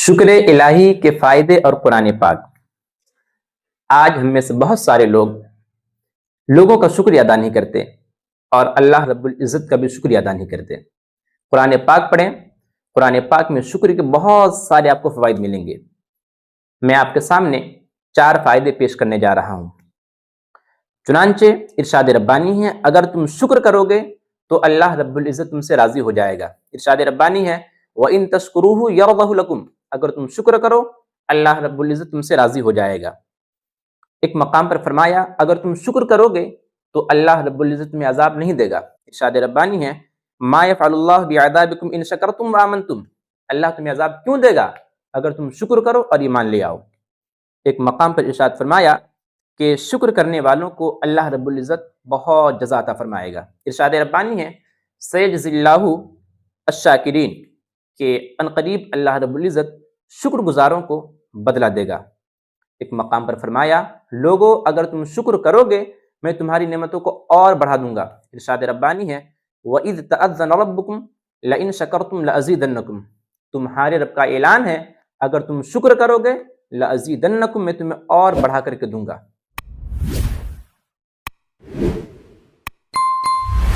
شکر الہی کے فائدے اور قرآن پاک۔ آج ہم میں سے بہت سارے لوگوں کا شکریہ ادا نہیں کرتے اور اللہ رب العزت کا بھی شکریہ ادا نہیں کرتے۔ قرآن پاک پڑھیں، قرآن پاک میں شکر کے بہت سارے آپ کو فوائد ملیں گے۔ میں آپ کے سامنے 4 فائدے پیش کرنے جا رہا ہوں۔ چنانچہ ارشاد ربانی ہے، اگر تم شکر کرو گے تو اللہ رب العزت تم سے راضی ہو جائے گا۔ ارشاد ربانی ہے وَإِن تَشْكُرُوهُ يَرْضَهُ لَكُمْ، اگر تم شکر کرو اللہ رب العزت تم سے راضی ہو جائے گا۔ ایک مقام پر فرمایا اگر تم شکر کرو گے تو اللہ رب العزت تمہیں عذاب نہیں دے گا۔ ارشاد ربانی ہے مَا يَفْعَلُ اللَّهُ بِعَذَابِكُمْ إِن شَكَرْتُمْ وَآمَنْتُمْ، اللہ تمہیں عذاب کیوں دے گا اگر تم شکر کرو اور ایمان لے آؤ۔ ایک مقام پر ارشاد فرمایا کہ شکر کرنے والوں کو اللہ رب العزت بہت جزا عطا فرمائے گا۔ ارشاد ربانی ہے سَيَجْزِي اللَّهُ الشَّاكِرِينَ، کہ عنقریب اللہ رب العزت شکر گزاروں کو بدلہ دے گا۔ ایک مقام پر فرمایا لوگو اگر تم شکر کرو گے میں تمہاری نعمتوں کو اور بڑھا دوں گا۔ ارشاد ربانی ہے وَإِذْ تَأَذَّنَ رَبُّكُمْ لَئِن شَكَرْتُمْ لَأَزِيدَنَّكُمْ، تمہارے رب کا اعلان ہے اگر تم شکر کرو گے لَأَزِيدَنَّكُمْ، میں تمہیں اور بڑھا کر کے دوں گا۔